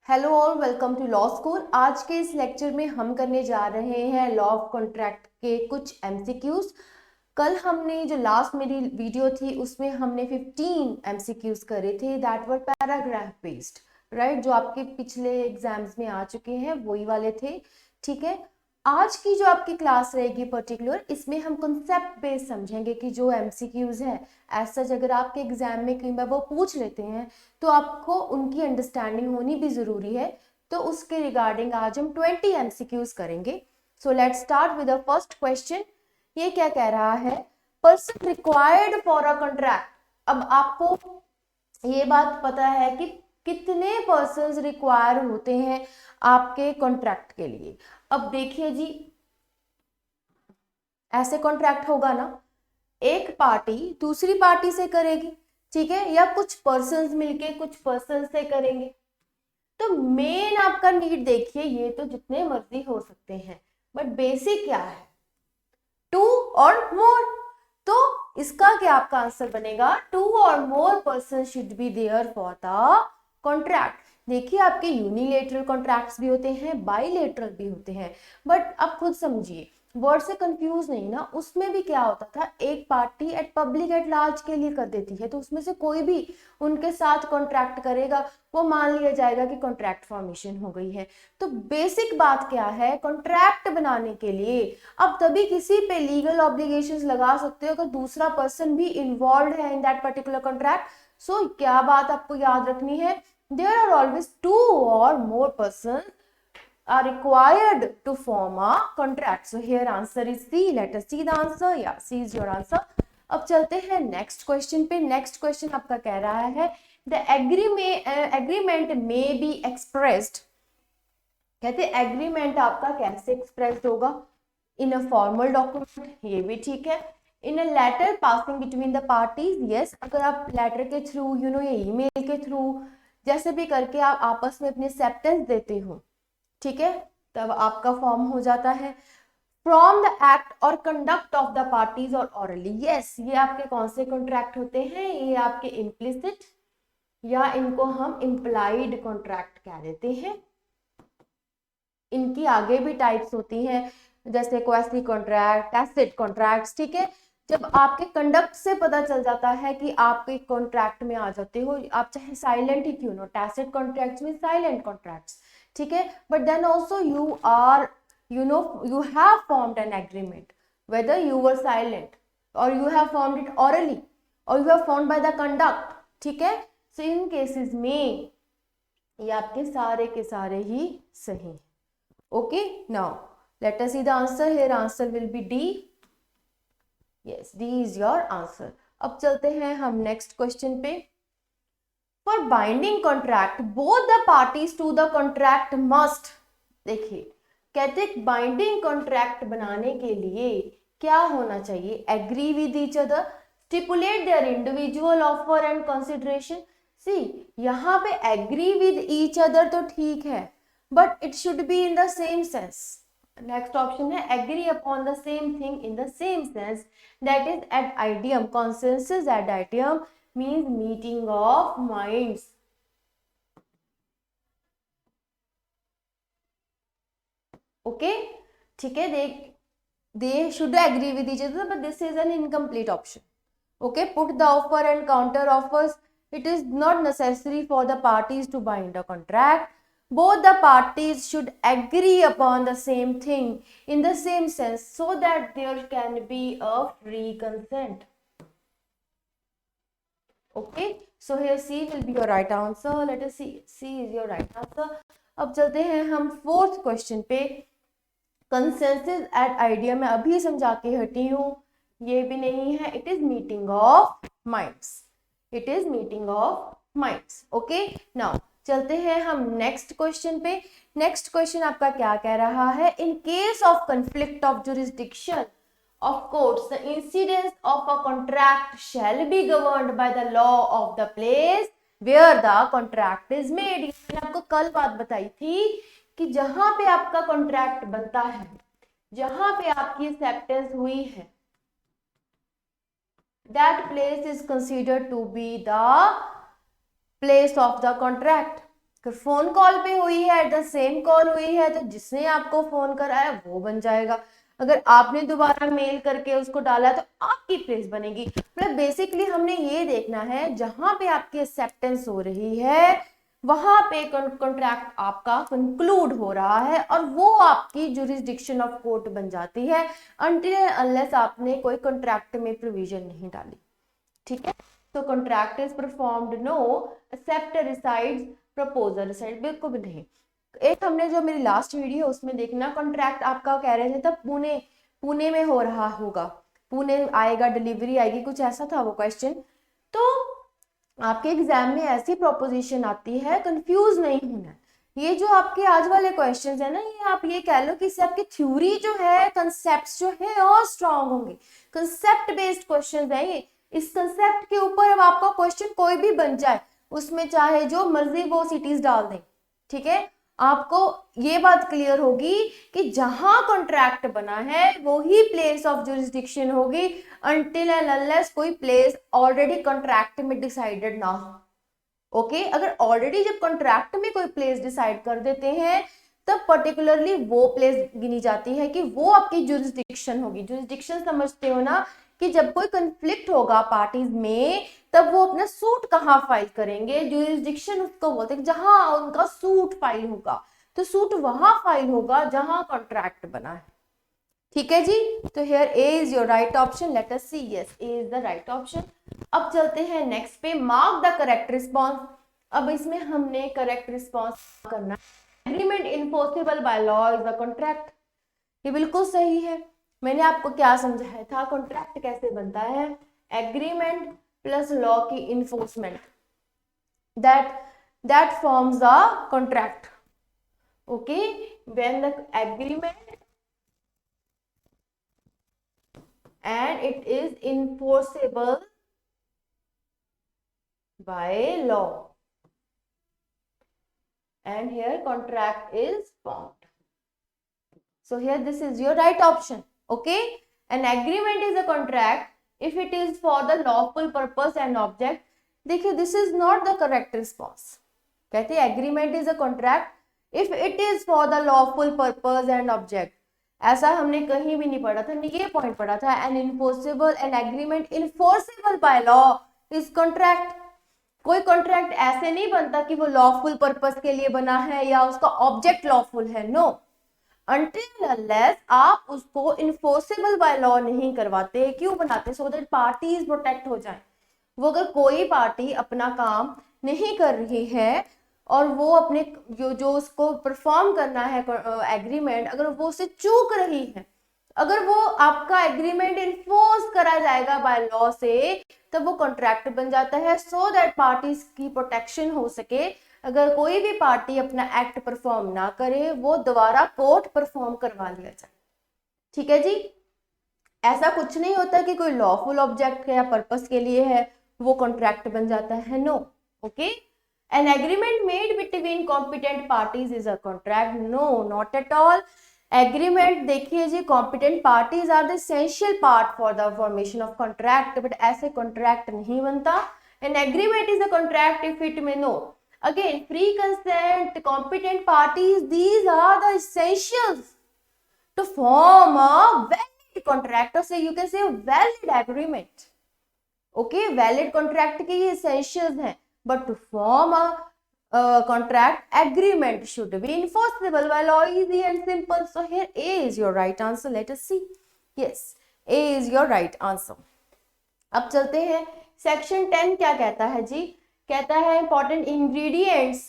Hello all, welcome to law school. आज के इस लेक्चर में हम करने जा रहे हैं लॉ ऑफ कॉन्ट्रैक्ट के कुछ एमसीक्यूज। कल हमने जो लास्ट मेरी वीडियो थी उसमें हमने 15 एमसीक्यूज करे थे that were paragraph based, right, जो आपके पिछले एग्जाम्स में आ चुके हैं वही वाले थे। ठीक है, आज की जो आपकी क्लास रहेगी पर्टिकुलर, इसमें हम कंसेप्ट बेस्ड समझेंगे कि जो एमसीक्यूज है एज सच अगर आपके एग्जाम में कई बार वो पूछ लेते हैं तो आपको उनकी अंडरस्टैंडिंग होनी भी जरूरी है। तो उसके रिगार्डिंग आज हम 20 एमसीक्यूज करेंगे। So let's start with the first question. ये क्या कह रहा है? Person required for a contract. अब आपको ये बात पता है कि कितने पर्सन्स रिक्वायर होते हैं आपके कॉन्ट्रैक्ट के लिए। अब देखिए जी, ऐसे कॉन्ट्रैक्ट होगा ना, एक पार्टी दूसरी पार्टी से करेगी, ठीक है, या कुछ पर्सन्स मिलके कुछ पर्सन से करेंगे। तो मेन आपका नीड देखिए, ये तो जितने मर्जी हो सकते हैं, बट बेसिक क्या है? टू और मोर। तो इसका क्या आपका आंसर बनेगा? टू और more person should be there for the contract. देखिए, आपके यूनिलेटरल कॉन्ट्रैक्ट्स भी होते हैं, बाइलेटरल भी होते हैं, बट आप खुद समझिए, वर्ड से कंफ्यूज नहीं ना। उसमें भी क्या होता था, एक party at public at large के लिए कर देती है, तो उसमें से कोई भी उनके साथ कॉन्ट्रैक्ट करेगा, वो मान लिया जाएगा कि कॉन्ट्रैक्ट फॉर्मेशन हो गई है। तो बेसिक बात क्या है, कॉन्ट्रैक्ट बनाने के लिए अब तभी किसी पे लीगल ऑब्लिगेशंस लगा सकते हो अगर दूसरा पर्सन भी इन्वॉल्व है इन दैट पर्टिकुलर कॉन्ट्रैक्ट। सो क्या बात आपको याद रखनी है? देयर आर ऑलवेज टू और more person are required to form a contract. So here answer is C. Let us see the answer. Yeah, C is your answer. अब चलते हैं नेक्स्ट क्वेश्चन पे। नेक्स्ट क्वेश्चन आपका कह रहा है the agreement में बी एक्सप्रेस्ड। कहते हैं एग्रीमेंट आपका कैसे एक्सप्रेस्ड होगा? इन अ फॉर्मल डॉक्यूमेंट, ये भी ठीक है। In a letter passing between the parties, yes, अगर आप लेटर के थ्रू या ईमेल के थ्रू जैसे भी करके आप आपस में अपने एक्सेप्टेंस देते हो, ठीक है, तब आपका फॉर्म हो जाता है। फ्रॉम द एक्ट और कंडक्ट ऑफ द पार्टीज और ऑरली, यस, ये आपके कौन से कॉन्ट्रैक्ट होते हैं? ये आपके इम्प्लिसिट या इनको हम इम्प्लाइड कॉन्ट्रैक्ट कह देते हैं। इनकी आगे भी टाइप्स होती हैं, जैसे क्वेसी कॉन्ट्रैक्ट, टैसिट कॉन्ट्रैक्ट्स, ठीक है। जब आपके कंडक्ट से पता चल जाता है कि आप एक कॉन्ट्रैक्ट में आ जाते हो, आप चाहे साइलेंट ही क्यों ना, टैसिट कॉन्ट्रैक्ट्स में साइलेंट कॉन्ट्रैक्ट्स, ठीक है, but then also you are you have formed an agreement whether you were silent or you have formed it orally or you have formed by the conduct, ठीक है। so इन cases में ये आपके सारे के सारे ही सही। okay, now let us see the answer. Here answer will be D. yes, D is your answer. अब चलते हैं हम नेक्स्ट क्वेश्चन पे। For binding contract both the parties to the contract must, देखिए कहते बाइंडिंग कॉन्ट्रैक्ट बनाने के लिए क्या होना चाहिए? Agree with each other, stipulate their individual offer and consideration. See, यहाँ पे एग्री विद ईच अदर तो ठीक है, but it should be in the same sense. Next option है agree upon the same thing in the same sense, that is ad idem, consensus ad idem means meeting of minds. Okay, ठीक है, they should agree with each other, but this is an incomplete option. Okay, put the offer and counter offers. It is not necessary for the parties to bind a contract. Both the parties should agree upon the same thing in the same sense so that there can be a free consent. Okay, so here C will be your right answer. Let us see, C is your right answer. अब चलते हैं हम fourth question पे। Consensus eight idea में अभी समझा के हटी हूं, ये भी नहीं है, it is meeting of minds, it is meeting of minds. Okay, now चलते हैं हम नेक्स्ट क्वेश्चन पे। नेक्स्ट क्वेश्चन आपका क्या कह रहा है? In case of conflict of jurisdiction of courts, the incidence of a contract shall be governed by the law of the place where the contract is made. मैंने आपको कल बात बताई थी कि जहां पे आपका कॉन्ट्रैक्ट बनता है, जहां पे आपकी एक्सेप्टेंस हुई है, that place is considered to be the place of the contract. अगर फोन कॉल पे हुई है, एट द सेम कॉल हुई है, तो जिसने आपको फोन कराया वो बन जाएगा। अगर आपने दोबारा मेल करके उसको डाला तो आपकी प्लेस बनेगी। मतलब बेसिकली हमने ये देखना है जहां पे आपकी एक्सेप्टेंस हो रही है वहां पे कॉन्ट्रैक्ट आपका कंक्लूड हो रहा है और वो आपकी जुरिस्डिक्शन ऑफ कोर्ट बन जाती है, अनटिल अनलेस आपने कोई कॉन्ट्रैक्ट में प्रोविजन नहीं डाली। ठीक है, तो contract is performed, no except resides, proposal reside, बिल्कुल भी नहीं। एक हमने जो मेरी लास्ट वीडियो उसमें देखना, कॉन्ट्रैक्ट आपका कह रहे थे तब पुणे में हो रहा होगा, पुणे आएगा, डिलीवरी आएगी, कुछ ऐसा था वो क्वेश्चन। तो आपके एग्जाम में ऐसी प्रोपोजिशन आती है, कंफ्यूज नहीं होना। ये जो आपके आज वाले क्वेश्चंस है ना, ये आप ये कह लो कि इससे आपकी थ्योरी जो है, कंसेप्ट जो है और स्ट्रांग होंगे। कंसेप्ट बेस्ड क्वेश्चंस है ये। इस कंसेप्ट के ऊपर अब आपका क्वेश्चन कोई भी बन जाए, उसमें चाहे जो मर्जी वो सिटीज डाल दें, ठीक है, आपको ये बात क्लियर होगी कि जहां कॉन्ट्रैक्ट बना है वो ही प्लेस ऑफ जुरिस्डिक्शन होगी, अनटिल एंड अनलेस कोई प्लेस ऑलरेडी कॉन्ट्रैक्ट में डिसाइडेड ना हो। ओके, अगर ऑलरेडी जब कॉन्ट्रैक्ट में कोई प्लेस डिसाइड कर देते हैं तब पर्टिकुलरली वो प्लेस गिनी जाती है कि वो आपकी जुरिस्डिक्शन होगी। जुरिस्डिक्शन समझते हो ना, कि जब कोई कंफ्लिक्ट होगा पार्टीज में तब वो अपना सूट कहाँ फाइल करेंगे, जुरिस्डिक्शन उसको बोलते हैं जहां उनका सूट फाइल होगा। तो सूट वहां फाइल होगा जहां कॉन्ट्रैक्ट बना है। ठीक है जी, तो here A is your right option, let us see, yes A is the right option. अब चलते हैं नेक्स्ट पे, मार्क द करेक्ट रिस्पॉन्स। अब इसमें हमने करेक्ट रिस्पॉन्स करना है। Agreement enforceable by law is the contract, ये बिल्कुल सही है। मैंने आपको क्या समझाया था, कॉन्ट्रैक्ट कैसे बनता है, एग्रीमेंट प्लस लॉ की enforcement, that forms the contract. Okay, when the agreement and it is enforceable by law and here contract is formed. So here this is your right option. Okay, an agreement is a contract if it is for the lawful purpose and object. देखिए this is not the correct response. कहते हैं agreement is a contract if it is for the lawful purpose and object. ऐसा हमने कहीं भी नहीं पढ़ा था, हमने ये पॉइंट पढ़ा था, an enforceable an agreement enforceable by law is contract. कोई कॉन्ट्रैक्ट ऐसे नहीं बनता कि वो लॉफुल पर्पस के लिए बना है या उसका ऑब्जेक्ट लॉफुल है, नो, अनटिल अनलेस आप उसको इनफोर्सेबल बाय लॉ नहीं करवाते। क्यों बनाते, सो दैट पार्टीज प्रोटेक्ट हो जाए। वो अगर कोई पार्टी अपना काम नहीं कर रही है और वो अपने जो उसको परफॉर्म करना है एग्रीमेंट, अगर वो उसे चूक रही है, अगर वो आपका एग्रीमेंट इन्फोर्स करा जाएगा बाय लॉ से, तब वो कॉन्ट्रैक्ट बन जाता है, सो दैट पार्टीज की प्रोटेक्शन हो सके। अगर कोई भी पार्टी अपना एक्ट परफॉर्म ना करे, वो दोबारा कोर्ट परफॉर्म करवा लिया जाए। ठीक है जी, ऐसा कुछ नहीं होता कि कोई लॉफुल ऑब्जेक्ट या पर्पस के लिए है वो कॉन्ट्रैक्ट बन जाता है, no. Okay, an agreement made between competent parties is a contract, no, not at all. Agreement देखिए जी, competent parties are the essential part for the formation of contract, but ऐसे contract नहीं बनता। an agreement is a contract if it may, no, again free consent, competent parties, these are the essentials to form a valid contract, or say you can say a valid agreement. Okay, valid contract के ये essentials हैं, but to form a contract, agreement should be enforceable by law, easy and simple. So here A is your right answer. Let us see. Yes, A is your right answer. अब चलते हैं section 10 क्या कहता है जी, कहता है important ingredients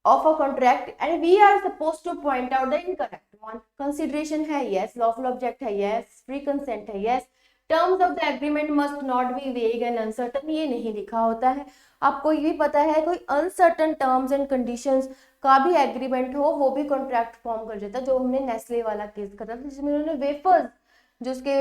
of a contract and we are supposed to point out the incorrect one. Consideration है yes, lawful object है yes, free consent है yes, terms of the agreement must not be वेग and uncertain, ये नहीं लिखा होता है। आपको ये पता है कोई अनसर्टन टर्म्स एंड कंडीशंस का भी एग्रीमेंट हो वो भी कॉन्ट्रैक्ट फॉर्म कर देता, जो हमने नेस्ले वाला केस करा था जिसमें उन्होंने वेफर्स जो उसके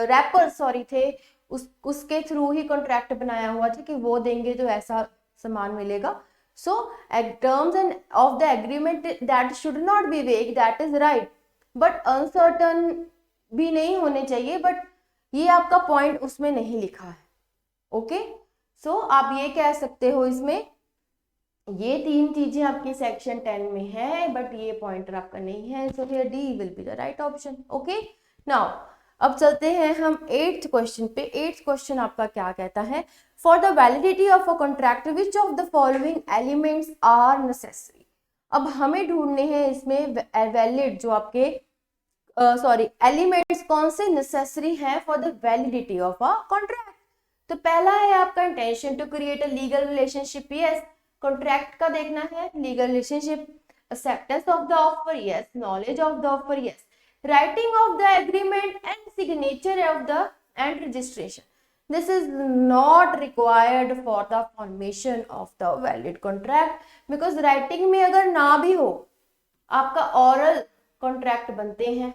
रैपर्स सॉरी थे उसके थ्रू ही कॉन्ट्रैक्ट बनाया हुआ था कि वो देंगे तो ऐसा सामान मिलेगा। So terms and of the agreement that should not be vague, that is right, but uncertain भी नहीं होने चाहिए, बट ये आपका पॉइंट उसमें नहीं लिखा है। ओके, सो आप ये कह सकते हो इसमें ये तीन चीजें आपकी सेक्शन 10 में है, बट ये पॉइंटर आपका नहीं है, so here D will be the right option. Okay, now अब चलते हैं हम 8th क्वेश्चन पे। 8th क्वेश्चन आपका क्या कहता है, for the validity of a contract which of the following elements are necessary. अब हमें ढूंढने हैं इसमें वैलिड जो आपके एलिमेंट्स कौन से नेसेसरी हैं for the validity of a contract. तो पहला है आपका intention to create a legal relationship, yes, contract का देखना है, legal relationship, acceptance of the offer, yes, knowledge of the offer, yes, writing of the agreement and signature of the and registration. This is not required for the formation of the valid contract, because writing में अगर ना भी हो, आपका oral contract बनते हैं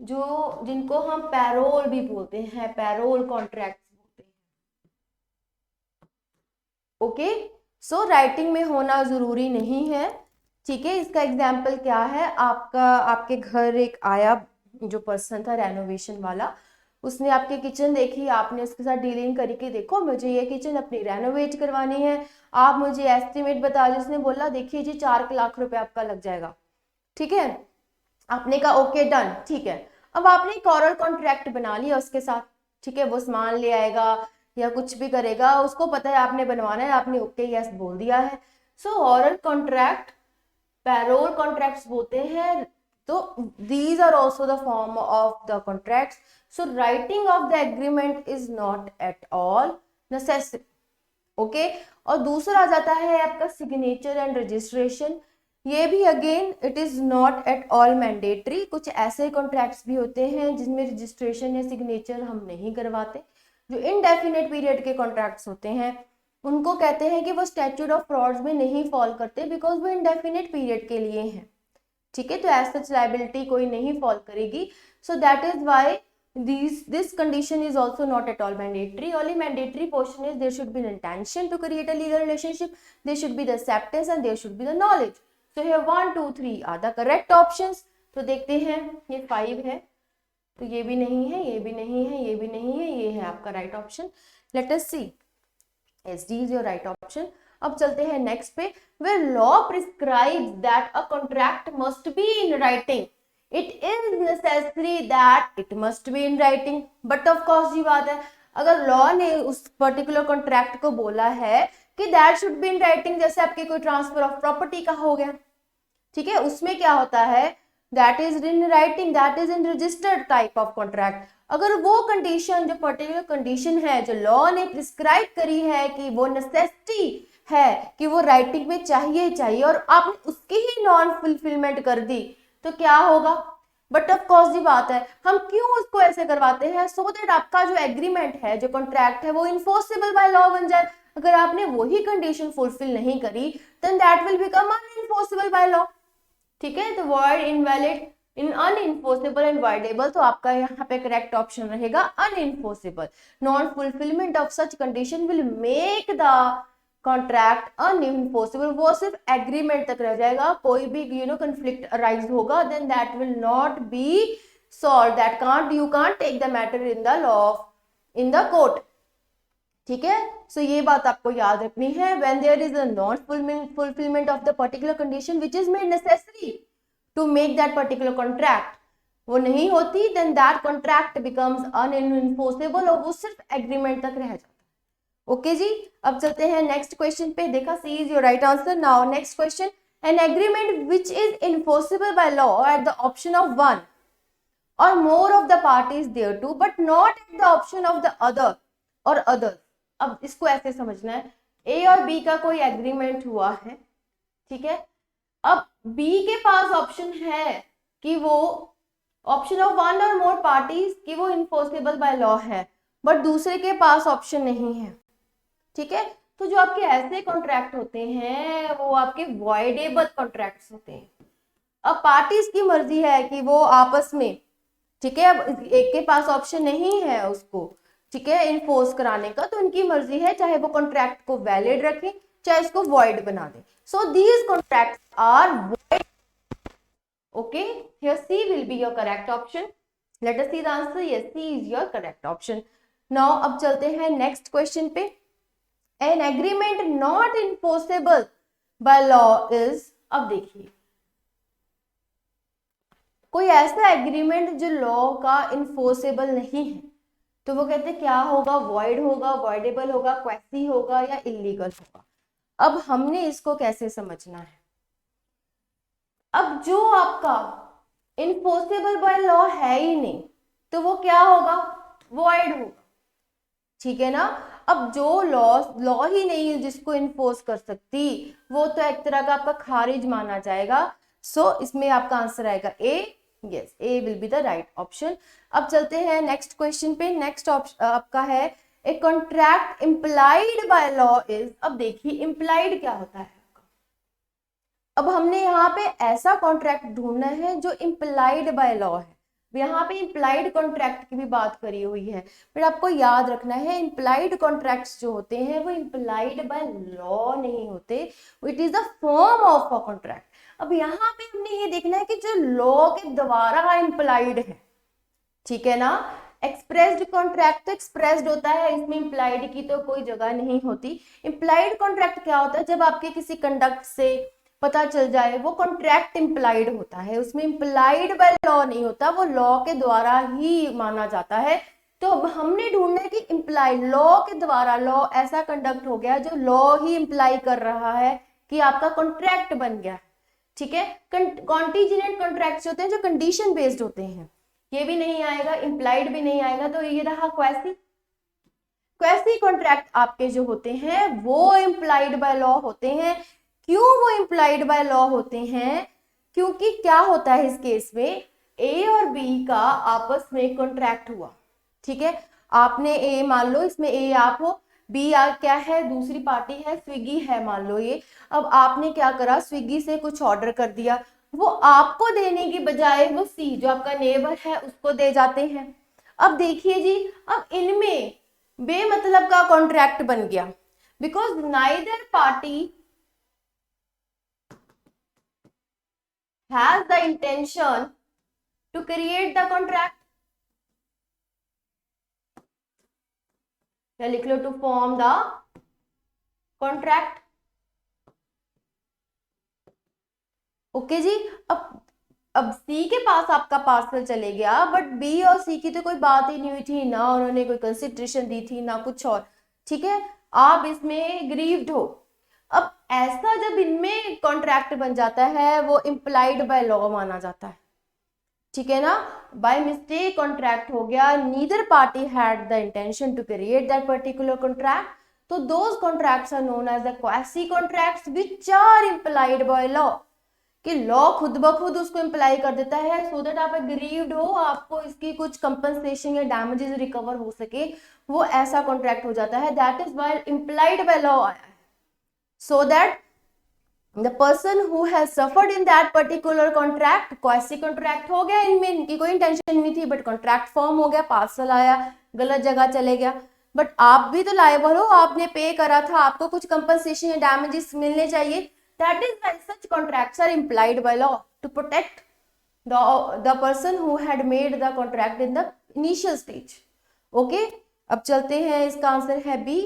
जो जिनको हम पैरोल भी बोलते हैं, पैरोल कॉन्ट्रैक्ट बोलते हैं। ओके, सो राइटिंग में होना जरूरी नहीं है, ठीक है। इसका एग्जाम्पल क्या है, आपके घर एक आया जो पर्सन था रेनोवेशन वाला, उसने आपकी किचन देखी, आपने उसके साथ डीलिंग करके देखो मुझे ये किचन अपनी रेनोवेट करवानी है, आप मुझे एस्टिमेट बता दो। उसने बोला देखिए जी 4 लाख रुपए आपका लग जाएगा, ठीक है। आपने कहा ओके डन, ठीक है। अब आपने एक ऑरल कॉन्ट्रैक्ट बना लिया उसके साथ, ठीक है, वो सामान ले आएगा या कुछ भी करेगा, उसको पता है आपने बनवाना है, आपने ओके यस बोल दिया है। सो ऑरल कॉन्ट्रैक्ट पैरोल कॉन्ट्रैक्ट्स बोलते हैं। तो these are also the form of the contracts. So writing of the agreement is not at all necessary. Okay, और दूसरा आ जाता है आपका सिग्नेचर एंड रजिस्ट्रेशन। ये भी again it is not at all mandatory. कुछ ऐसे कॉन्ट्रैक्ट्स भी होते हैं जिनमें रजिस्ट्रेशन या सिग्नेचर हम नहीं करवाते। जो इनडेफिनेट पीरियड के कॉन्ट्रैक्ट्स होते हैं उनको कहते हैं कि वो स्टैट्यूट ऑफ फ्रॉड्स में नहीं फॉल करते, बिकॉज वो इनडेफिनेट पीरियड के लिए हैं, ठीक है। तो एज सच लायबिलिटी कोई नहीं फॉल करेगी। So that is why this condition is also not at all mandatory. Only mandatory portion is there should be an intention to create a legal relationship, there should be the acceptance and there should be the knowledge. So here 1 2 3 are the correct options. तो देखते हैं, ये 5 है तो ये भी नहीं है, ये भी नहीं है, ये भी नहीं है, ये है आपका right option. Let us see, yes, D is your right option. अब चलते हैं नेक्स्ट पे, where law prescribes that a contract must be in writing, it is necessary that it must be in writing. But of course ये बात है, अगर law ने उस पर्टिकुलर कॉन्ट्रैक्ट को बोला है कि that should be in writing, जैसे आपके कोई ट्रांसफर ऑफ प्रॉपर्टी का हो गया, ठीक है, उसमें क्या होता है that is in writing, that is in registered type of contract. अगर वो कंडीशन, जो पर्टिकुलर कंडीशन है जो लॉ ने प्रिस्क्राइब करी है कि वो नेसेसिटी है कि वो राइटिंग में चाहिए और आपने उसकी ही नॉन फुलफिलमेंट कर दी, तो क्या होगा। बट ऑफ कोर्स ये बात है, हम क्यों उसको ऐसे करवाते हैं, सो दैट आपका जो एग्रीमेंट है, जो कॉन्ट्रैक्ट है, वो इन्फोर्सेबल बाय लॉ बन जाए। अगर आपने वही कंडीशन फुलफिल नहीं करी then that will become unenforceable by law, ठीक है। तो void, invalid, in unenforceable and voidable, तो आपका यहाँ पे करेक्ट ऑप्शन रहेगा unenforceable. Non fulfilment of such condition will make the contract unenforceable. वो सिर्फ एग्रीमेंट तक रह जाएगा, कोई भी कंफ्लिक्ट अराइज होगा then that will not be solve, that can't, you can't take the matter in the law, in the court, ठीक है। सो ये बात आपको याद रखनी है, when there is a non fulfilment of the particular condition which is made necessary to make that particular contract, वो नहीं होती then that contract becomes unenforceable, और वो सिर्फ एग्रीमेंट तक रह जाता है। ओके जी, अब चलते हैं नेक्स्ट क्वेश्चन पे। देखा, see is your right answer. Now next question, an agreement which is enforceable by law at the option of one or more of the parties thereto but not at the option of the other or other. अब इसको ऐसे समझना है, ए और B का कोई agreement हुआ है, ठीक है। अब बी के पास ऑप्शन है कि वो option of one or more parties कि वो इन्फोर्सेबल बाय लॉ है, बट दूसरे के पास ऑप्शन नहीं है, ठीक है। तो जो आपके ऐसे कॉन्ट्रैक्ट होते हैं वो आपके वॉइडेबल कॉन्ट्रैक्ट्स होते हैं। अब पार्टीज की मर्जी है कि वो आपस में, ठीक है, अब एक के पास ऑप्शन नहीं है उसको, ठीक है, इन्फोर्स कराने का, तो उनकी मर्जी है, चाहे वो कॉन्ट्रैक्ट को वैलिड रखें चाहे इसको वॉइड बना दें। So these contracts are void. Okay, here C will be your correct option. Let us see the answer. Yes, C is your correct option. Now अब चलते हैं नेक्स्ट क्वेश्चन पे। An agreement not enforceable by law is, अब देखिए कोई ऐसा agreement जो law का इन्फोर्सेबल नहीं है तो वो कहते हैं क्या होगा, वॉइड होगा, वॉइडेबल होगा, क्वेसी होगा या इलीगल होगा। अब हमने इसको कैसे समझना है, अब जो आपका इन्फोर्सेबल बाय लॉ है ही नहीं तो वो क्या होगा, वॉइड होगा, ठीक है ना। अब जो लॉ ही नहीं है जिसको इन्फोर्स कर सकती वो तो एक तरह का आपका खारिज माना जाएगा। सो इसमें आपका आंसर आएगा A, yes A will be the right option. अब चलते हैं नेक्स्ट क्वेश्चन पे। नेक्स्ट ऑप्शन आपका है a contract implied by law is, अब देखिए इम्प्लाइड क्या होता है। अब हमने यहाँ पे ऐसा कॉन्ट्रैक्ट ढूंढना है जो इम्प्लाइड बाय लॉ है। यहाँ पे इम्प्लाइड कॉन्ट्रैक्ट की भी बात करी हुई है, बट आपको याद रखना है इम्प्लाइड कॉन्ट्रैक्ट्स जो होते हैं वो इम्प्लाइड बाय लॉ नहीं होते, it is the form of a contract. अब यहाँ पे हमने ये देखना है कि जो लॉ के द्वारा इम्प्लाइड है, ठीक है ना। एक्सप्रेस्ड कॉन्ट्रैक्ट तो एक्सप्रेस्ड होता है, इसमें इम्प्लाइड की तो कोई जगह नहीं होती। इम्प्लाइड कॉन्ट्रैक्ट क्या होता है, जब आपके किसी कंडक्ट से पता चल जाए वो कॉन्ट्रैक्ट इम्प्लाइड होता है, उसमें इम्प्लाइड बाय लॉ नहीं होता, वो लॉ के द्वारा ही माना जाता है। तो हमने ढूंढना है कि इम्प्लाइड लॉ के द्वारा, लॉ ऐसा कंडक्ट हो गया जो लॉ ही इम्प्लाई कर रहा है कि आपका कॉन्ट्रैक्ट बन गया, ठीक है। कॉन्टीजेंट कॉन्ट्रैक्ट होते हैं जो कंडीशन बेस्ड होते हैं, ये भी नहीं आएगा, इम्प्लाइड भी नहीं आएगा, तो ये रहा क्वेसी। क्वेसी कॉन्ट्रैक्ट आपके जो होते हैं वो इम्प्लाइड बाय लॉ होते हैं। क्यों वो इम्प्लाइड बाय लॉ होते हैं, क्योंकि क्या होता है इस केस में ए और बी का आपस में कॉन्ट्रैक्ट हुआ, ठीक है। आपने ए मान लो, इसमें ए आप हो, बी क्या है, दूसरी पार्टी है, स्विगी है मान लो ये। अब आपने क्या करा, स्विगी से कुछ ऑर्डर कर दिया, वो आपको देने की बजाय वो सी जो आपका नेबर है उसको दे जाते हैं। अब देखिए जी, अब इनमें बेमतलब का कॉन्ट्रैक्ट बन गया, because neither party has the intention to create the contract, या लिख लो to form the contract, okay जी। अब सी के पास आपका पार्सल चले गया, बट बी और सी की तो कोई बात ही नहीं हुई थी, ना उन्होंने कोई कंसिडरेशन दी थी ना कुछ और, ठीक है। आप इसमें ग्रीव्ड हो। अब ऐसा जब इनमें कॉन्ट्रैक्ट बन जाता है वो इम्प्लाइड बाय लॉ माना जाता है, ठीक है ना। बाय मिस्टेक कॉन्ट्रैक्ट हो गया, neither party had the intention to create that particular contract, तो those contracts are known as the quasi contracts which are implied by law, कि लॉ खुद ब खुद उसको इम्प्लाई कर देता है सो दैट आप एग्रीव्ड हो, आपको इसकी कुछ कंपनसेशन या डैमेजेस रिकवर हो सके, वो ऐसा कॉन्ट्रैक्ट हो जाता है, that is why implied by law आया है, so that the person who has suffered in that particular contract, quasi contract हो गया, इनमें इनकी कोई इंटेंशन नहीं थी बट कॉन्ट्रैक्ट फॉर्म हो गया, पार्सल आया, गलत जगह चले गया, बट आप भी तो लायबल हो, आपने पे करा था, आपको कुछ कंपनसेशन या डैमेजेस मिलने चाहिए, that is why such contracts are implied by law to protect the person who had made the contract in the initial stage, okay. अब चलते हैं, इसका आंसर है बी।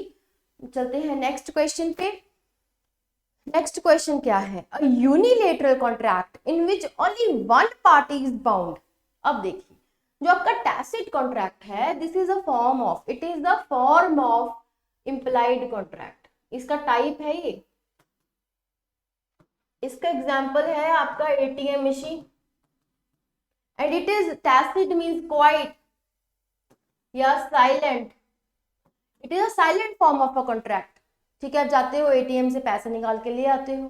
चलते हैं नेक्स्ट क्वेश्चन पे। नेक्स्ट क्वेश्चन क्या है, a unilateral contract in which only one party is bound. अब देखिए जो आपका टैसिट कॉन्ट्रैक्ट है, this is a form of, it is the form of implied contract, इसका टाइप है ये, इसका एग्जाम्पल है आपका ATM machine, and it is tacit means quiet या silent, it is a silent form of a contract, ठीक है। आप जाते हो एटीएम से पैसे निकाल के ले आते हो,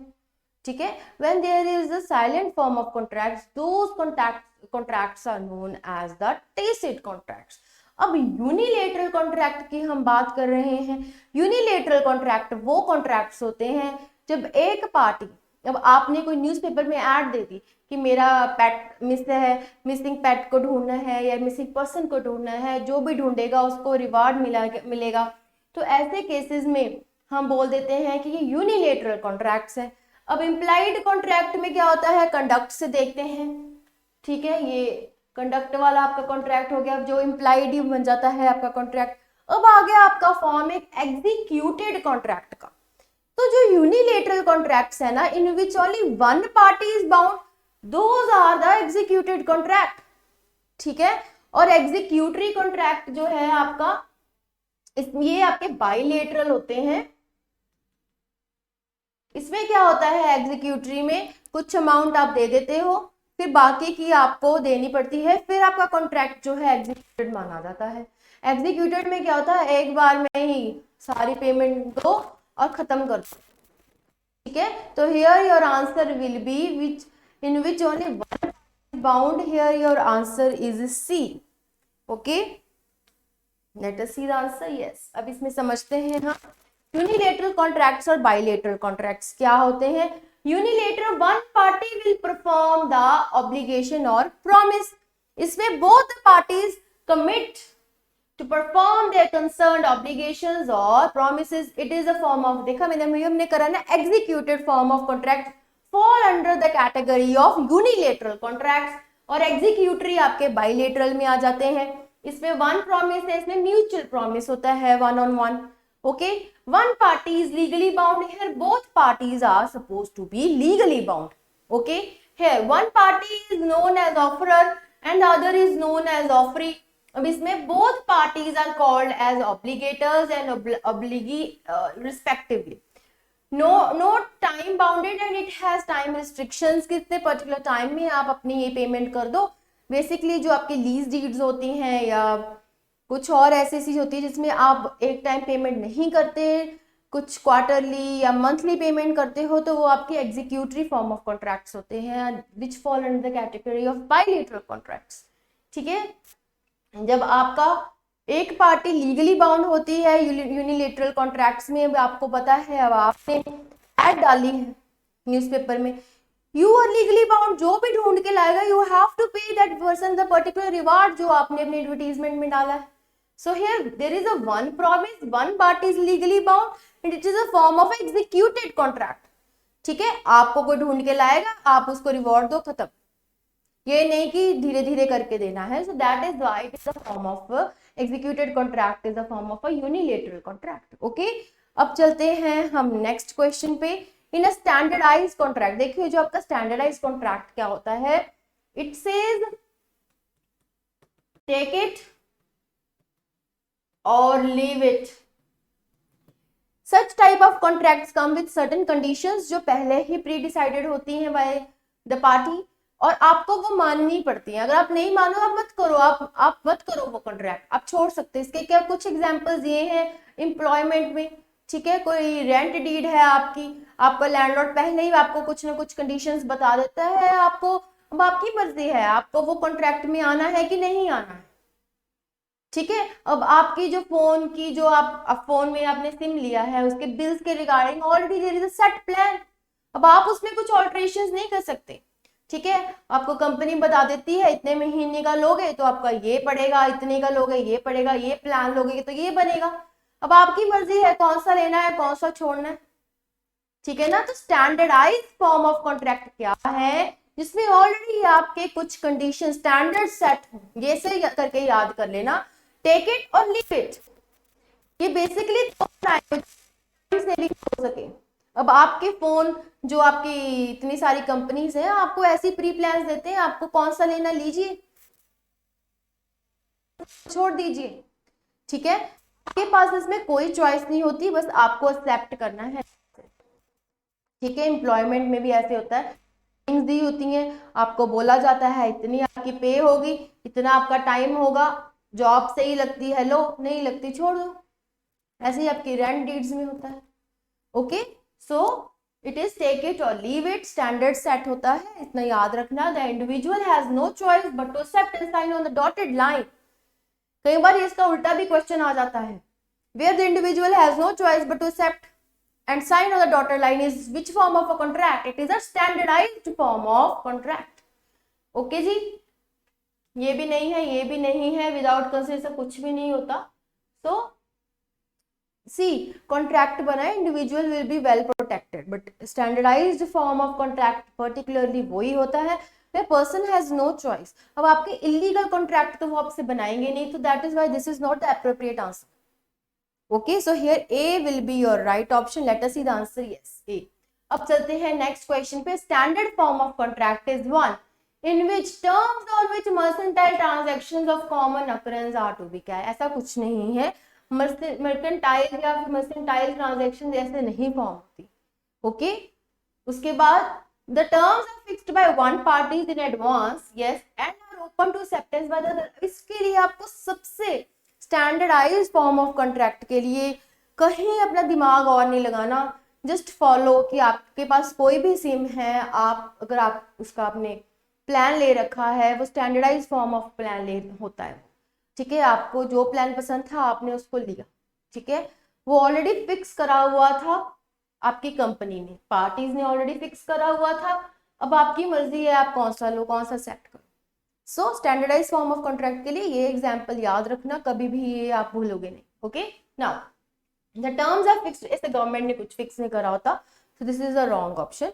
ठीक है। When there is a silent form of contracts, those contracts are known as the tacit contracts. अब यूनिलेटरल कॉन्ट्रैक्ट की हम बात कर रहे हैं। यूनिलेटरल कॉन्ट्रैक्ट वो कॉन्ट्रैक्ट्स होते हैं जब एक पार्टी, अब आपने कोई न्यूज़पेपर में ऐड दे दी कि मेरा पेट मिस है, मिसिंग पेट को ढूंढना है या मिसिंग पर्सन को ढूंढना है, जो भी ढूंढेगा उसको रिवार्ड मिलेगा, तो ऐसे केसेस में हम बोल देते हैं कि ये यूनिलेटरल कॉन्ट्रैक्ट्स है। अब इम्प्लाइड कॉन्ट्रैक्ट में क्या होता है, कंडक्ट से देखते हैं, ठीक है, ये कंडक्ट वाला आपका कॉन्ट्रैक्ट हो गया, जो इम्प्लाइड ही बन जाता है आपका कॉन्ट्रैक्ट। अब आ गया आपका फॉर्म एक एग्जीक्यूटेड कॉन्ट्रैक्ट का। तो जो यूनिलेटरल कॉन्ट्रैक्ट्स है ना, in which only one party is bound, those are the executed contract, ठीक है। और एग्जीक्यूटरी कॉन्ट्रैक्ट जो है आपका, ये आपके बाइलेटरल होते हैं। इसमें क्या होता है, एग्जीक्यूटरी में कुछ अमाउंट आप दे देते हो, फिर बाकी की आपको देनी पड़ती है, फिर आपका कॉन्ट्रैक्ट जो है एग्जीक्यूटेड माना जाता है। एग्जीक्यूटेड में क्या होता है, एक बार में ही सारी पेमेंट दो और खत्म कर दो, ठीक है। तो here your answer will be which in which only one bound, here your answer is C. Okay, let us see the answer. Yes, अब इसमें समझते हैं हम यूनिलेटरल कॉन्ट्रैक्ट्स और बाइलेटरल कॉन्ट्रैक्ट्स क्या होते हैं। Unilateral, one party will perform the obligation और प्रॉमिस, इसमें both parties commit to perform their concerned obligations or promises. It is a form of, देखा मैंने हमने करा ना, executed form of contract fall under the category of unilateral contracts, और executory आपके bilateral में आ जाते हैं। इसमें one promise है, इसमें mutual promise होता है one on one। Okay, one party is legally bound, here both parties are supposed to be legally bound। Okay, here one party is known as offerer and the other is known as offeree। अब इसमें both parties are called as obligators and obligee respectively। No time bounded and it has time restrictions, कितने particular time में आप अपनी ये payment कर दो। Basically जो आपकी लीज डीड्स होती हैं या कुछ और ऐसी चीज होती है जिसमें आप एक टाइम पेमेंट नहीं करते, कुछ क्वार्टरली या मंथली पेमेंट करते हो, तो वो आपकी एग्जीक्यूटरी फॉर्म ऑफ कॉन्ट्रैक्ट्स होते हैं विच fall under the category of bilateral contracts, ठीक है। जब आपका एक पार्टी लीगली बाउंड होती है यूनिलेटरल कॉन्ट्रैक्ट्स में, आपको पता है, अब आपने ऐड डाली है न्यूज़पेपर में, यू आर लीगली बाउंड, जो भी ढूंढ के लाएगा you have to pay that person the particular reward जो आपने अपने एडवर्टीजमेंट में डाला है। So here there is a one promise, one party is legally bound and it is a form of executed contract, ठीक है। आपको कोई ढूंढ के लाएगा, आप उसको रिवॉर्ड दो, खत्म। ये नहीं कि धीरे धीरे करके देना है। So that is why it is a form of executed contract, is a form of a unilateral contract. Okay, अब चलते हैं हम नेक्स्ट क्वेश्चन पे। इन अ स्टैंडर्डाइज कॉन्ट्रैक्ट, देखिए जो आपका स्टैंडर्डाइज कॉन्ट्रैक्ट क्या होता है, it says take it or leave it. Such type of contracts come with certain conditions जो पहले ही प्री डिसाइडेड होती हैं बाय द पार्टी, और आपको वो माननी पड़ती है। अगर आप नहीं मानो, आप मत करो, आप मत करो वो कॉन्ट्रैक्ट, आप छोड़ सकते हैं। इसके क्या कुछ एग्जांपल्स ये हैं एम्प्लॉयमेंट में, ठीक है। कोई रेंट डीड है आपकी, आपका लैंडलॉर्ड पहले ही आपको कुछ ना कुछ कंडीशंस बता देता है, आपको अब आपकी मर्जी है आपको वो कॉन्ट्रैक्ट में आना है कि नहीं आना है, ठीक है। अब आपकी जो फोन की जो आप फोन में आपने सिम लिया है, उसके बिल्स के regarding already there is a set plan, अब आप उसमें कुछ ऑल्टरेशंस नहीं कर सकते, ठीक है। आपको कंपनी बता देती है इतने महीने का लोगे तो आपका ये पड़ेगा, इतने का लोगे ये पड़ेगा, ये प्लान लोगे तो ये बनेगा। अब आपकी मर्जी है कौन सा लेना है, कौन सा छोड़ना है, ठीक है ना। तो स्टैंडर्डाइज फॉर्म ऑफ कॉन्ट्रैक्ट क्या है, जिसमें ऑलरेडी आपके कुछ कंडीशन स्टैंडर्ड सेट हो, ये से करके याद कर लेना, take it or leave it. ये बेसिकली से भी हो सके। अब आपके फोन जो आपकी इतनी सारी कंपनीज हैं, आपको ऐसी प्री प्लान देते हैं, आपको कौन सा लेना लीजिए, छोड़ दीजिए, ठीक है। आपके पास इसमें कोई चॉइस नहीं होती, बस आपको एक्सेप्ट करना है, ठीक है। एम्प्लॉयमेंट में भी ऐसे होता है, थिंग्स दी होती हैं, आपको बोला जाता है इतनी आपकी पे होगी, इतना आपका टाइम होगा, जॉब सही लगती है लो, नहीं लगती छोड़ दो, ऐसे ही आपकी रेंट डीड्स में होता है। Okay, so it is take it or leave it, standard set होता है, इतना याद रखना। The individual has no choice but to accept and sign on the dotted line. कई बार इसका उल्टा भी क्वेश्चन आ जाता है, where the individual has no choice but to accept and sign on the dotted line is which form of a contract? It is a standardized form of contract. Okay जी, ये भी नहीं है, ये भी नहीं है, विदाउट कंसेंट कुछ भी नहीं होता। तो सी कॉन्ट्रैक्ट बना है, individual will be well protected, but standardized form of contract particularly वही होता है way person has no choice. अब आपके इलीगल कॉन्ट्रैक्ट तो वो आपसे बनाएंगे नहीं, तो that is why this is not the appropriate answer. Okay, so here A will be your right option. Let us see the answer. Yes, A. अब चलते हैं नेक्स्ट क्वेश्चन पे. Standard form of contract is one in which terms on which mercantile transactions of common occurrence are to be. क्या है? ऐसा कुछ नहीं है. मर्केंटाइल या फिर मर्केंटाइल ट्रांजेक्शन ऐसे नहीं फॉर्म होती. ओके, उसके बाद the terms are fixed by one party in advance, yes, and are open to acceptance by the other. इसके लिए आपको सबसे स्टैंडर्डाइज फॉर्म ऑफ कॉन्ट्रैक्ट के लिए कहीं अपना दिमाग और नहीं लगाना. जस्ट फॉलो कि आपके पास कोई भी सिम है, आप अगर आप उसका अपने प्लान ले रखा है, वो स्टैंडर्डाइज फॉर्म ऑफ प्लान ले होता है. ठीक है, आपको जो प्लान पसंद था आपने उसको लिया. ठीक है, वो ऑलरेडी फिक्स करा हुआ था आपकी कंपनी ने, पार्टीज ने ऑलरेडी फिक्स करा हुआ था. अब आपकी मर्जी है आप कौन सा लो, कौन सा सेट करो. सो स्टैंडर्डाइज फॉर्म ऑफ कॉन्ट्रैक्ट के लिए ये एग्जाम्पल याद रखना, कभी भी ये आप भूलोगे नहीं. Okay, now the terms are fixed. इस गवर्नमेंट ने कुछ फिक्स नहीं करा होता, so this is a wrong option.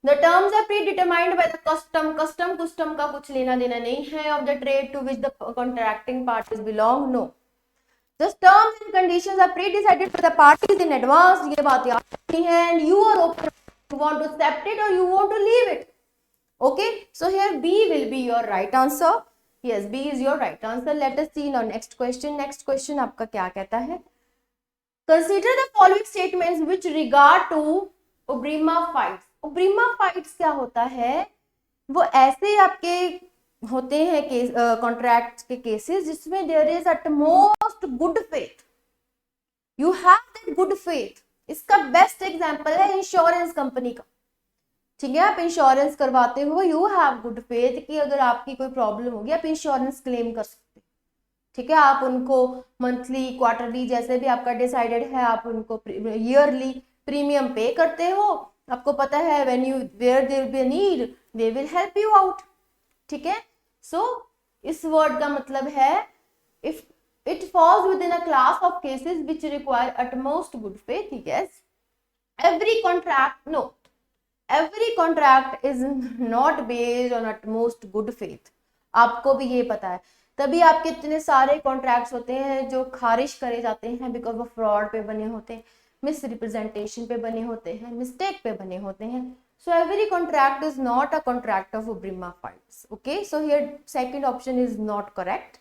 The terms are predetermined by the custom. Custom का कुछ लेना देना नहीं है. Of the trade to which the contracting parties belong. No. The terms and conditions are pre-decided by the parties in advance. ये बात याद रखनी है. And you are open. You want to accept it or you want to leave it. Okay. So here B will be your right answer. Yes, B is your right answer. Let us see now next question. Next question आपका क्या कहता है? Consider the following statements which regard to Obrima fights. Uberrimae fidei क्या होता है? वो ऐसे आपके होते हैं केस, कॉन्ट्रैक्ट के केसेस जिसमें there is utmost good faith. You have that good faith. इसका बेस्ट एग्जांपल है इंश्योरेंस कंपनी का. ठीक है, आप इंश्योरेंस करवाते हो, यू हैव गुड फेथ कि अगर आपकी कोई प्रॉब्लम होगी आप इंश्योरेंस क्लेम कर सकते. ठीक है, आप उनको मंथली, क्वार्टरली, जैसे भी आपका डिसाइडेड है, आप उनको ईयरली प्रीमियम पे करते हो. आपको पता है when you where there will be a need they will help you out. ठीक है, सो इस वर्ड का मतलब है if it falls within a class of cases which require utmost good faith. Yes, every contract is not based on utmost good faith. आपको भी ये पता है, तभी आपके इतने सारे कॉन्ट्रैक्ट्स होते हैं जो खारिज करे जाते हैं बिकॉज वो फ्रॉड पे बने होते हैं, मिस रिप्रेजेंटेशन पे बने होते हैं, मिस्टेक पे बने होते हैं. So every contract is not a contract of uberrimae fidei. Okay, so here second option is not correct.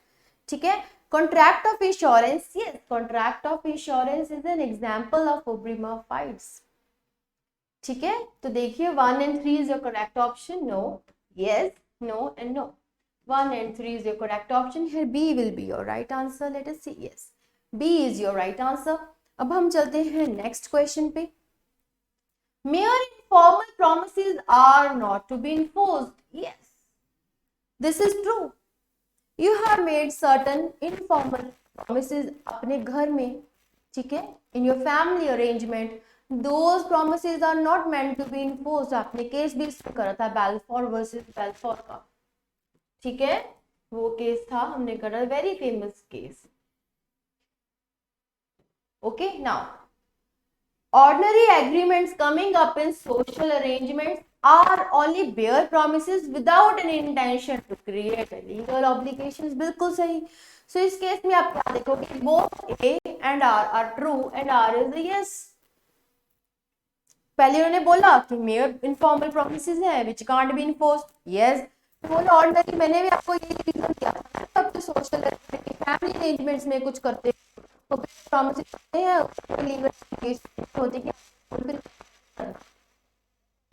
ठीक है, contract of insurance, yes, contract of insurance is an example of uberrimae fidei. ठीक है, तो देखिए 1 and 3 is your correct option. No, yes, no and no. 1 and 3 is your correct option. Here B will be your right answer. Let us see. Yes, B is your right answer. अब हम चलते हैं next question पे. Mere informal promises are not to be enforced. Yes, this is true. You have made certain informal promises अपने घर में. ठीक है, in your family arrangement. Those promises are not meant to be enforced. आपने case भी करा था Balfour versus Balfour का. ठीक है, वो केस था, हमने करा, very famous case. Okay, now ordinary agreements coming up in social arrangements are only bare promises without an intention to create a legal obligations. बिल्कुल सही. सो इस केस में आप क्या देखोगे, both A and R are true and R is a yes. पहले उन्होंने बोला कि mere informal promises हैं which can't be enforced. Yes, बोला ऑर्डिनरी, मैंने भी आपको ये रीजन दिया था. अब सोशल फैमिली अरेंजमेंट्स में कुछ करते तो प्रॉमिस करते हैं, लीगल होती है.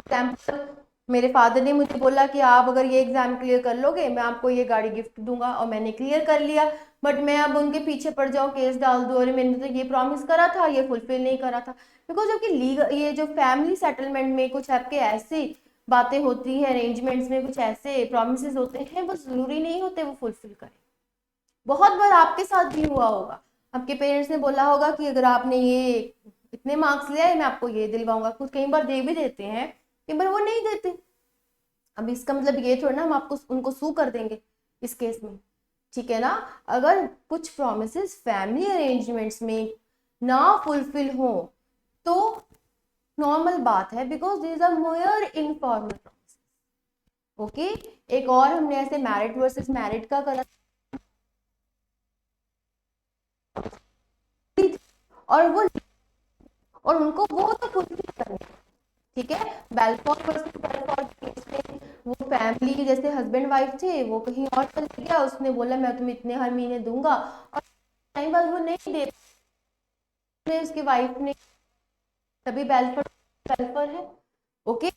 एग्जाम्पल, मेरे फादर ने मुझे बोला कि आप अगर ये एग्जाम क्लियर कर लोगे मैं आपको ये गाड़ी गिफ्ट दूंगा, और मैंने क्लियर कर लिया. बट मैं अब उनके पीछे पड़ जाऊं, केस डाल दूं, और मैंने तो ये प्रॉमिस करा था, ये फुलफिल नहीं करा था. बिकॉज जबकि लीगल, ये जो फैमिली सेटलमेंट में कुछ आपके ऐसे बातें होती है, अरेंजमेंट्स में कुछ ऐसे प्रॉमिसेस होते हैं, वो जरूरी नहीं होते वो फुलफिल करें. बहुत बार आपके साथ भी हुआ होगा, आपके पेरेंट्स ने बोला होगा कि अगर आपने ये इतने मार्क्स ले आए मैं आपको ये दिलवाऊंगा. कुछ कई बार दे भी देते हैं, कई बार वो नहीं देते. अब इसका मतलब ये थोड़ा ना हम आपको उनको सू कर देंगे इस केस में. ठीक है ना, अगर कुछ प्रोमिसेस फैमिली अरेंजमेंट्स में ना फुलफिल हो तो नॉर्मल बात है, because these are mere informal promises. Okay, एक और हमने ऐसे मैरिड वर्सेस मैरिड का करा. और उनको वो तो फुलफिल करना है, ठीक है। बेल्फोर वर्सेस बेल्फोर केस में वो फैमिली जैसे हस्बैंड वाइफ थे, वो कहीं और चल गया, उसने बोला मैं तुम्हें इतने हर महीने दूंगा, और टाइम बाद वो नहीं दे, उसकी वाइफ ने, तभी बेल्फोर बेल्फोर है। ओके,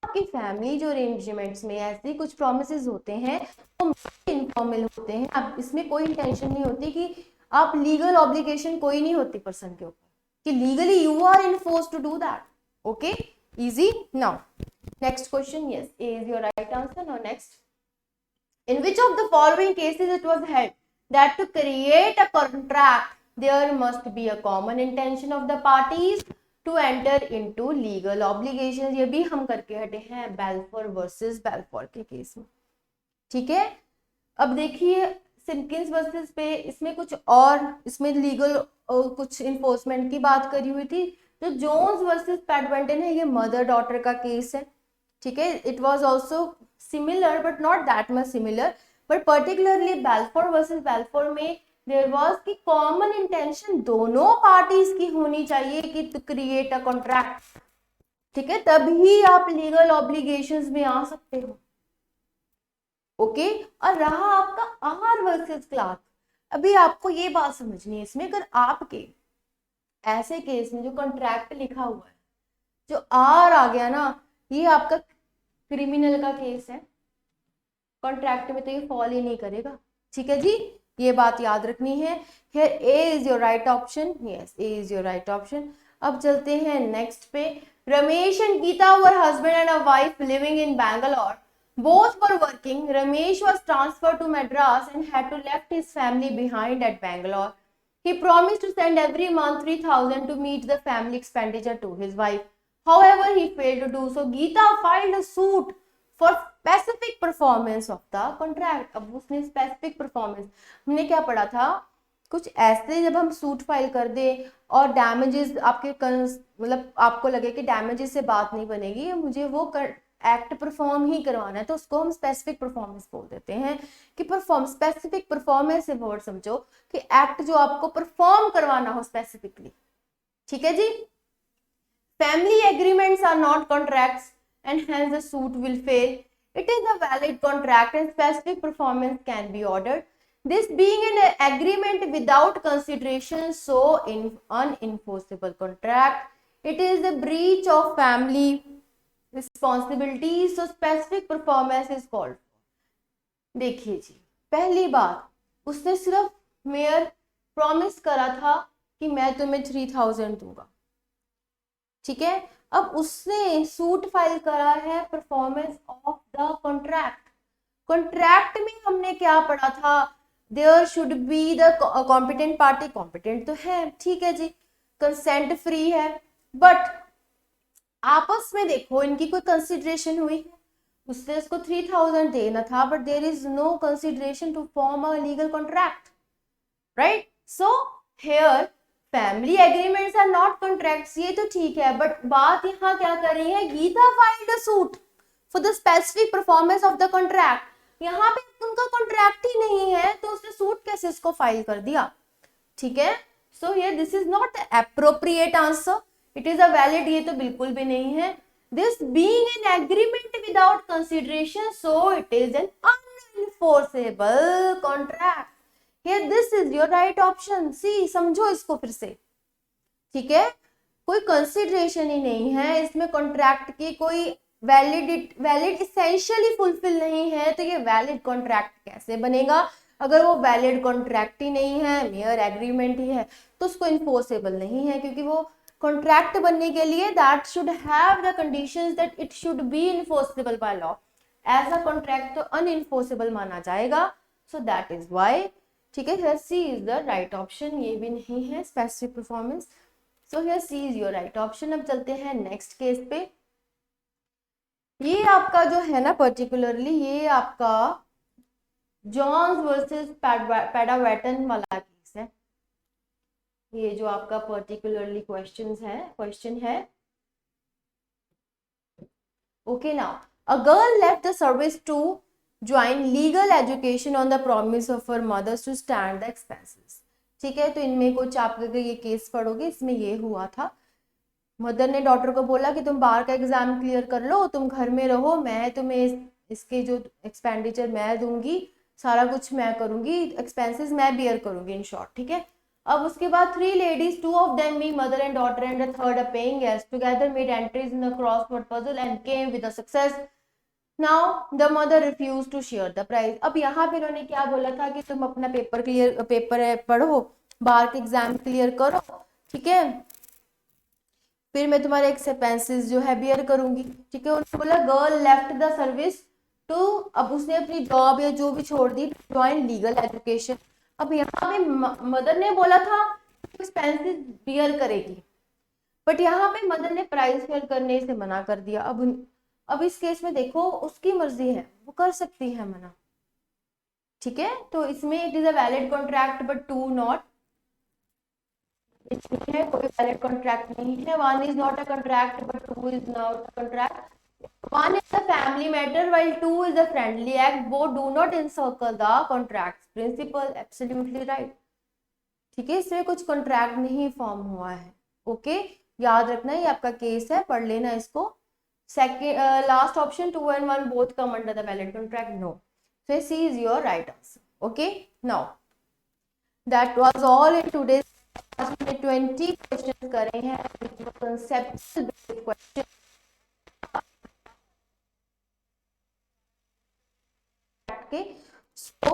आपकी फैमिली जो अरेंजमेंट्स में ऐसे कुछ प्रोमिसेस होते हैं वो इनफॉर्मल होते हैं, अब इसमें कोई इंटेंशन नहीं होती कि आप लीगल ऑब्लिगेशन कोई नहीं होती पर्सन के ऊपर कि legally you are enforced to do that. Okay, easy. Now next question, yes, A is your right answer. Now next, in which of the following cases it was held that to create a contract there must be a common intention of the parties to enter into legal obligations। ये भी हम करके हटे हैं Balfour versus Balfour के case में, ठीक है। अब देखिए सिम्किंस वर्सेस पे, इसमें कुछ और, इसमें लीगल कुछ इन्फोर्समेंट की बात करी हुई थी। जो जोन्स वर्सेस पैडवेंटन है, ये मदर डॉटर का केस है, ठीक है। It was also similar but not that much similar, but particularly Balfour versus Balfour में देयर वाज की कॉमन इंटेंशन दोनों पार्टीज की होनी चाहिए कि टू क्रिएट अ कॉन्ट्रैक्ट, ठीक है, तभी आप लीगल ऑब्लिगेशंस में आ सकते हो। ओके, और रहा आपका आर वर्सेस क्लार्क, अभी आपको ये बात समझनी है इसमें, अगर आपके ऐसे केस में जो कॉन्ट्रैक्ट लिखा हुआ है, जो आर आ गया ना, ये आपका क्रिमिनल का केस है, कॉन्ट्रैक्ट में तो ये फॉल ही नहीं करेगा, ठीक है जी, ये बात याद रखनी है। Here A is your right option, yes, A is your right option. अब चलते हैं नेक्स्ट पे, Ramesh and Geeta were husband and a wife living in Bangalore, both were working. Ramesh was transferred to Madras and had to left his family behind at Bangalore. He promised to send every month 3,000 to meet the family expenditure to his wife. However, he failed to do so. Geeta filed a suit for specific performance of the contract. अब उसने specific performance, हमने क्या पढ़ा था, कुछ ऐसे जब हम सूट फाइल कर दे और डैमेजेस आपके मतलब आपको लगे कि डैमेजेस से बात नहीं बनेगी, मुझे वो एक्ट परफॉर्म ही करवाना है, तो उसको हम स्पेसिफिक परफॉर्मेंस बोल देते हैं कि परफॉर्म, स्पेसिफिक परफॉर्मेंस से वर्ड समझो कि एक्ट जो आपको परफॉर्म करवाना हो स्पेसिफिकली, ठीक है जी। Family agreements are not contracts and hence the suit will fail. It is a valid contract and specific performance can be ordered, this being an agreement without consideration, so in unenforceable contract, it is a breach of family responsibilities, so specific performance is called for। देखिए जी, पहली बात, उसने सिर्फ mayor promise करा था कि मैं तुम्हें 3,000 दूंगा, ठीक है। अब उसने सूट फाइल करा है performance of the contract. Contract में हमने क्या पढ़ा था, there should be the competent party, competent तो है, ठीक है जी, कंसेंट फ्री है, बट आपस में देखो इनकी कोई कंसिडरेशन हुई है, उसने इसको 3,000 देना था, but there is no consideration to form a legal contract, right. So here family agreements are not contracts, ये तो ठीक है, बट बात यहाँ क्या कर रही है, Geeta filed a suit for the specific performance of the contract. यहाँ पे उनका कॉन्ट्रैक्ट ही नहीं है, तो उसने सूट कैसे इसको फाइल कर दिया, ठीक है। So here this is not the appropriate answer, it is a valid, ये तो बिल्कुल भी नहीं है। This being an agreement without consideration, so it is an unenforceable contract. Here this is your right option C, समझो इसको फिर से, ठीक है। कोई कंसिडरेशन ही नहीं है इसमें, कॉन्ट्रैक्ट की कोई वैलिड इसेंशियली फुलफिल नहीं है, तो ये वैलिड कॉन्ट्रैक्ट कैसे बनेगा। अगर वो वैलिड कॉन्ट्रैक्ट ही नहीं है, मेयर एग्रीमेंट ही है, तो उसको इन्फोर्सेबल नहीं है, क्योंकि वो कॉन्ट्रैक्ट बनने के लिए that should have the conditions that it should be enforceable by law. As a contract तो अनइन्फोर्सेबल माना जाएगा, सो दैट इज व्हाई, ठीक है। Here C is the right option, ये भी नहीं है specific performance, so here C is your right option. अब चलते हैं नेक्स्ट केस पे। ये आपका जो है ना पर्टिकुलरली, ये आपका जॉन्स वर्सेस पैडावेटन वाला केस है, ये जो आपका पर्टिकुलरली क्वेश्चन है। Okay, now a girl left the service to join legal education on the promise of her mothers to stand the expenses, ठीक है। तो इनमें कुछ आप अगर ये केस पढ़ोगे इसमें ये हुआ था, मदर ने डॉटर को बोला कि तुम बाहर का एग्जाम क्लियर कर लो, तुम घर में रहो, मैं तुम्हें इसके जो एक्सपेंडिचर मैं दूंगी, सारा कुछ मैं करूंगी, एक्सपेंसेस मैं बियर करूंगी इन शॉर्ट, ठीक है। अब उसके बाद 3 ladies, 2 of them me mother and daughter and the third a paying guest together made entries in the crossword puzzle and came with a success. Now the mother refuse to share the prize. अब यहाँ पे इन्होंने क्या बोला था कि तुम अपना पेपर पढ़ो, बाहर के एग्जाम क्लियर करो, ठीक है, फिर मैं तुम्हारे एक्सपेंसेस जो है बियर करूंगी, ठीक है। उन्होंने बोला girl left the service to, अब उसने अपनी जॉब या जो भी छोड़ दी, ज्वाइन लीगल एजुकेशन। अब यहाँ पे मदर ने बोला था एक्सपेंसेस बियर करेगी, बट यहाँ पे मदर ने प्राइस बियर करने से मना कर दिया। अब इस केस में देखो उसकी मर्जी है, वो कर सकती है मना, ठीक है। तो इसमें it is a valid contract but two not, है कोई वैलिड कॉन्ट्रैक्ट नहीं है। One is not a contract but two is not a contract. One is a family matter while two is a friendly act, both do not encircle the contract principle, absolutely right, ठीक है। इसमें कुछ contract नहीं form हुआ है, okay. याद रखना ये आपका केस है, पढ़ लेना इसको। Second last option 2 and 1 both come under the valid contract, no, so C is your right answer, okay। now that was all in today's class में 20 क्वेश्चन करे हैं, conceptual based question. So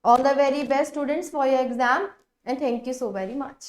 all the very best students for your exam and thank you so very much.